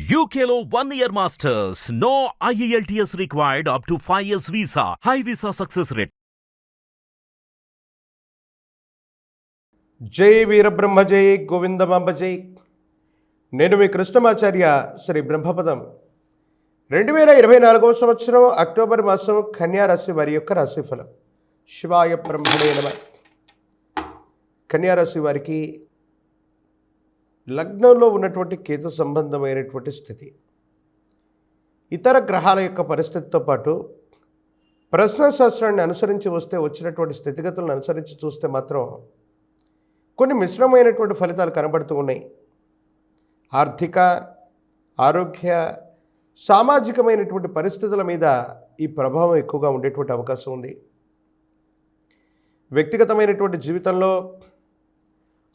UKLO 1 year masters. No IELTS required up to 5 years visa. High visa success rate. జై వీరబ్రహ్మ జై గోవిందమాంబ జై. నేను మీ కృష్ణమాచార్య శ్రీ బ్రహ్మపదం. 2024 సంవత్సరం అక్టోబర్ మాసం కన్యా రాశి వారి యొక్క రాశిఫలం. శివాయ బ్రహ్మణే నమః. కన్యా రాశి వారికి లగ్నంలో ఉన్నటువంటి కేతు సంబంధమైనటువంటి స్థితి, ఇతర గ్రహాల యొక్క పరిస్థితితో పాటు ప్రశ్నశాస్త్రాన్ని అనుసరించి వస్తే వచ్చినటువంటి స్థితిగతులను అనుసరించి చూస్తే మాత్రం కొన్ని మిశ్రమైనటువంటి ఫలితాలు కనబడుతూ ఉన్నాయి. ఆర్థిక, ఆరోగ్య, సామాజికమైనటువంటి పరిస్థితుల మీద ఈ ప్రభావం ఎక్కువగా ఉండేటువంటి అవకాశం ఉంది. వ్యక్తిగతమైనటువంటి జీవితంలో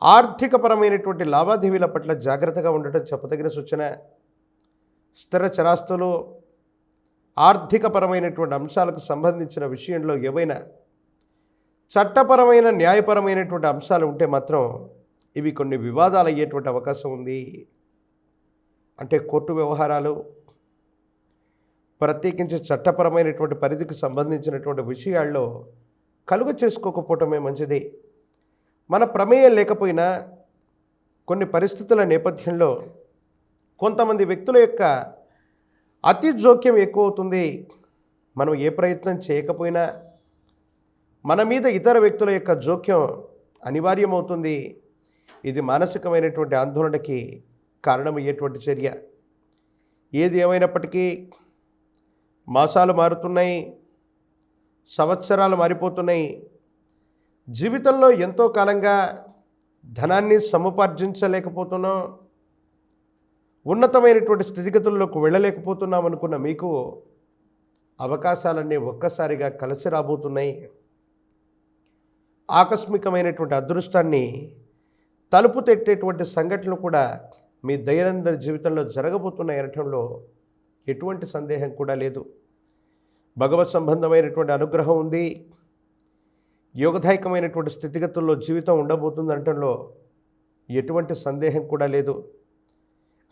ఆర్థికపరమైనటువంటి లావాదేవీల పట్ల జాగ్రత్తగా ఉండటం చెప్పదగిన సూచన. స్థిర చరాస్తులు, ఆర్థికపరమైనటువంటి అంశాలకు సంబంధించిన విషయంలో ఏవైనా చట్టపరమైన, న్యాయపరమైనటువంటి అంశాలు ఉంటే మాత్రం ఇవి కొన్ని వివాదాలు అయ్యేటువంటి అవకాశం ఉంది. అంటే కోర్టు వ్యవహారాలు, ప్రత్యేకించి చట్టపరమైనటువంటి పరిధికి సంబంధించినటువంటి విషయాల్లో కలుగ చేసుకోకపోవటమే మంచిది. మన ప్రమేయం లేకపోయినా కొన్ని పరిస్థితుల నేపథ్యంలో కొంతమంది వ్యక్తుల యొక్క అతి జోక్యం ఎక్కువ అవుతుంది. మనం ఏ ప్రయత్నం చేయకపోయినా మన మీద ఇతర వ్యక్తుల యొక్క జోక్యం అనివార్యమవుతుంది. ఇది మానసికమైనటువంటి ఆందోళనకి కారణమయ్యేటువంటి చర్య. ఏది ఏమైనప్పటికీ మాసాలు మారుతున్నాయి, సంవత్సరాలు మారిపోతున్నాయి. జీవితంలో ఎంతో కాలంగా ధనాన్ని సముపార్జించలేకపోతున్నాం, ఉన్నతమైనటువంటి స్థితిగతుల్లోకి వెళ్ళలేకపోతున్నాం అనుకున్న మీకు అవకాశాలన్నీ ఒక్కసారిగా కలిసి రాబోతున్నాయి. ఆకస్మికమైనటువంటి అదృష్టాన్ని తలుపు తట్టేటువంటి సంఘటనలు కూడా మీ దైనందిన జీవితంలో జరగబోతున్నాయి అనటంలో ఎటువంటి సందేహం కూడా లేదు. భగవత్ సంబంధమైనటువంటి అనుగ్రహం ఉంది. యోగదాయకమైనటువంటి స్థితిగతుల్లో జీవితం ఉండబోతుంది అనటంలో ఎటువంటి సందేహం కూడా లేదు.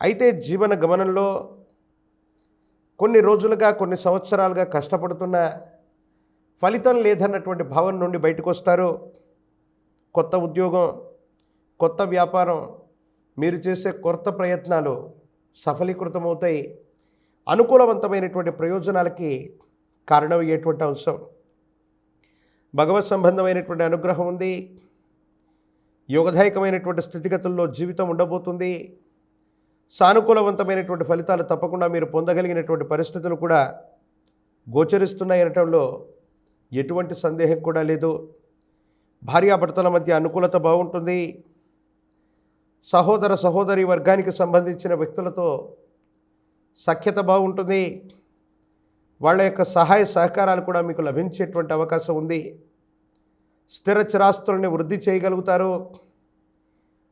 అయితే జీవన గమనంలో కొన్ని రోజులుగా, కొన్ని సంవత్సరాలుగా కష్టపడుతున్న ఫలితం లేదన్నటువంటి భావన నుండి బయటకు వస్తారు. కొత్త ఉద్యోగం, కొత్త వ్యాపారం, మీరు చేసే కొత్త ప్రయత్నాలు సఫలీకృతమవుతాయి. అనుకూలవంతమైనటువంటి ప్రయోజనాలకి కారణమయ్యేటువంటి అంశం. భగవత్ సంబంధమైనటువంటి అనుగ్రహం ఉంది. యోగదాయకమైనటువంటి స్థితిగతుల్లో జీవితం ఉండబోతుంది. సానుకూలవంతమైనటువంటి ఫలితాలు తప్పకుండా మీరు పొందగలిగినటువంటి పరిస్థితులు కూడా గోచరిస్తున్నాయి అనటంలో ఎటువంటి సందేహం కూడా లేదు. భార్యాభర్తల మధ్య అనుకూలత బాగుంటుంది. సహోదర సహోదరి వర్గానికి సంబంధించిన వ్యక్తులతో సఖ్యత బాగుంటుంది. వాళ్ళ యొక్క సహాయ సహకారాలు కూడా మీకు లభించేటువంటి అవకాశం ఉంది. స్థిర చిరాస్తుల్ని వృద్ధి చేయగలుగుతారు.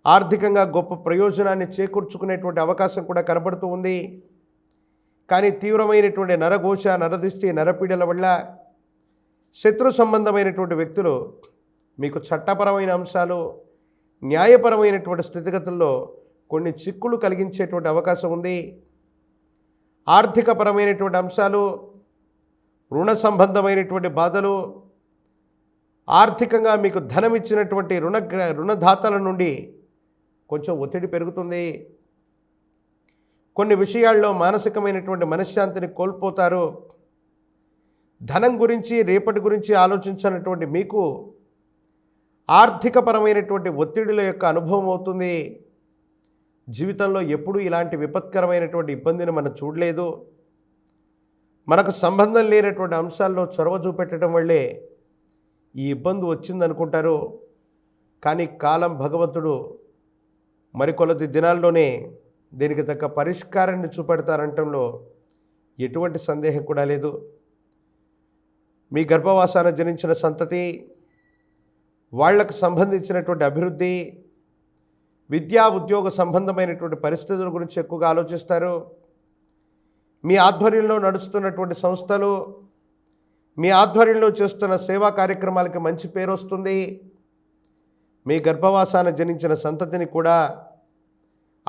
ఆర్థికంగా గొప్ప ప్రయోజనాన్ని చేకూర్చుకునేటువంటి అవకాశం కూడా కనబడుతూ ఉంది. కానీ తీవ్రమైనటువంటి నరఘోష, నరదిష్టి, నరపీడల వల్ల శత్రు సంబంధమైనటువంటి వ్యక్తులు మీకు చట్టపరమైన అంశాలు, న్యాయపరమైనటువంటి స్థితిగతుల్లో కొన్ని చిక్కులు కలిగించేటువంటి అవకాశం ఉంది. ఆర్థికపరమైనటువంటి అంశాలు, రుణ సంబంధమైనటువంటి బాధలు, ఆర్థికంగా మీకు ధనం ఇచ్చినటువంటి రుణదాతల నుండి కొంచెం ఒత్తిడి పెరుగుతుంది. కొన్ని విషయాల్లో మానసికమైనటువంటి మనశ్శాంతిని కోల్పోతారు. ధనం గురించి, రేపటి గురించి ఆలోచించినటువంటి మీకు ఆర్థికపరమైనటువంటి ఒత్తిడిల యొక్క అనుభవం అవుతుంది. జీవితంలో ఎప్పుడూ ఇలాంటి విపత్కరమైనటువంటి ఇబ్బందిని మనం చూడలేదు. మనకు సంబంధం లేనటువంటి అంశాల్లో చొరవ చూపెట్టడం వల్లే ఈ ఇబ్బంది వచ్చిందనుకుంటారు. కానీ కాలం, భగవంతుడు మరికొలది దినాల్లోనే దీనికి తగ్గ పరిష్కారాన్ని చూపెడతారంటంలో ఎటువంటి సందేహం కూడా లేదు. మీ గర్భవాసాన జనించిన సంతతి, వాళ్లకు సంబంధించినటువంటి అభివృద్ధి, విద్యా ఉద్యోగ సంబంధమైనటువంటి పరిస్థితుల గురించి ఎక్కువగా ఆలోచిస్తారు. మీ ఆధ్వర్యంలో నడుస్తున్నటువంటి సంస్థలు, మీ ఆధ్వర్యంలో చేస్తున్న సేవా కార్యక్రమాలకి మంచి పేరు వస్తుంది. మీ గర్భవాసాన జనించిన సంతతిని కూడా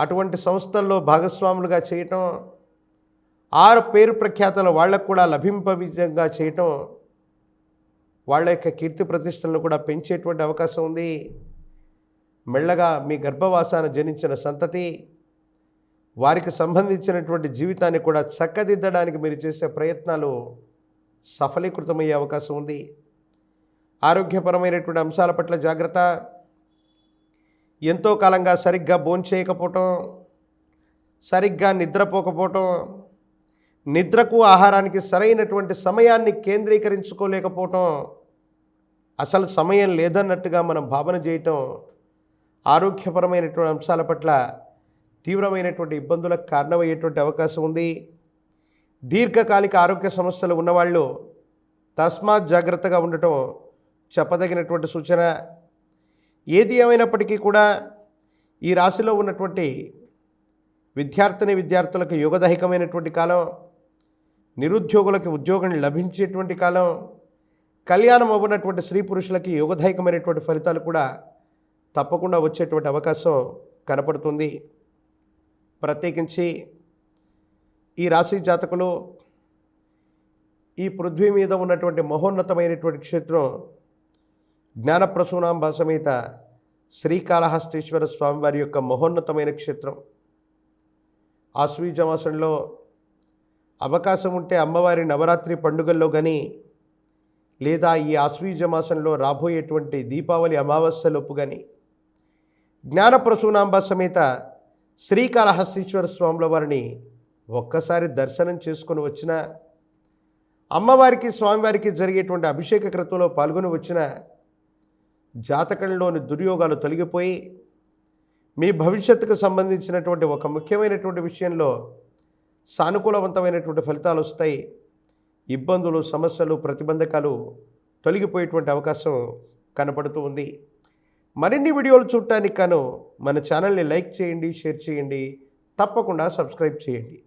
అటువంటి సంస్థల్లో భాగస్వాములుగా చేయటం, ఆ పేరు ప్రఖ్యాతలు వాళ్లకు కూడా లభింప విధంగా చేయటం, వాళ్ళ యొక్క కీర్తి ప్రతిష్టలను కూడా పెంచేటువంటి అవకాశం ఉంది. మెల్లగా మీ గర్భవాసాన జనించిన సంతతి వారికి సంబంధించినటువంటి జీవితాన్ని కూడా చక్కదిద్దడానికి మీరు చేసే ప్రయత్నాలు సఫలీకృతమయ్యే అవకాశం ఉంది. ఆరోగ్యపరమైనటువంటి అంశాల పట్ల జాగ్రత్త. ఎంతో కాలంగా సరిగ్గా భోంచేయకపోవటం, సరిగ్గా నిద్రపోకపోవటం, నిద్రకు ఆహారానికి సరైనటువంటి సమయాన్ని కేంద్రీకరించుకోలేకపోవటం, అసలు సమయం లేదన్నట్టుగా మనం భావన చేయటం ఆరోగ్యపరమైనటువంటి అంశాల పట్ల తీవ్రమైనటువంటి ఇబ్బందులకు కారణమయ్యేటువంటి అవకాశం ఉంది. దీర్ఘకాలిక ఆరోగ్య సమస్యలు ఉన్నవాళ్ళు తస్మాత్ జాగ్రత్తగా ఉండటం చెప్పదగినటువంటి సూచన. ఏది ఏమైనప్పటికీ కూడా ఈ రాశిలో ఉన్నటువంటి విద్యార్థులకు యుగదైకమైనటువంటి కాలం, నిరుద్యోగులకు ఉద్యోగం లభించేటువంటి కాలం, కళ్యాణం అవ్వనటువంటి స్త్రీ పురుషులకి యుగదైకమైనటువంటి ఫలితాలు కూడా తప్పకుండా వచ్చేటువంటి అవకాశం కనపడుతుంది. ప్రత్యేకించి ఈ రాశి జాతకులు ఈ పృథ్వీ మీద ఉన్నటువంటి మహోన్నతమైనటువంటి క్షేత్రం జ్ఞానప్రసూనాంబ సమేత శ్రీకాళహస్తీశ్వర స్వామివారి యొక్క మహోన్నతమైన క్షేత్రం. ఆశ్వీజ మాసంలో అవకాశం ఉంటే అమ్మవారి నవరాత్రి పండుగల్లో కానీ, లేదా ఈ ఆశ్వీజ మాసంలో రాబోయేటువంటి దీపావళి అమావాస్యలోపు కానీ జ్ఞానప్రసూనాంబ సమేత శ్రీకాళహస్తీశ్వర స్వాముల వారిని ఒక్కసారి దర్శనం చేసుకొని వచ్చిన, అమ్మవారికి స్వామివారికి జరిగేటువంటి అభిషేక క్రతువులో పాల్గొని వచ్చిన జాతకంలోని దుర్యోగాలు తొలగిపోయి మీ భవిష్యత్తుకు సంబంధించినటువంటి ఒక ముఖ్యమైనటువంటి విషయంలో సానుకూలవంతమైనటువంటి ఫలితాలు వస్తాయి. ఇబ్బందులు, సమస్యలు, ప్రతిబంధకాలు తొలగిపోయేటువంటి అవకాశం కనపడుతూ ఉంది. మరిన్ని వీడియోలు చూడటానికి గాను మన ఛానల్ని లైక్ చేయండి, షేర్ చేయండి, తప్పకుండా సబ్స్క్రైబ్ చేయండి.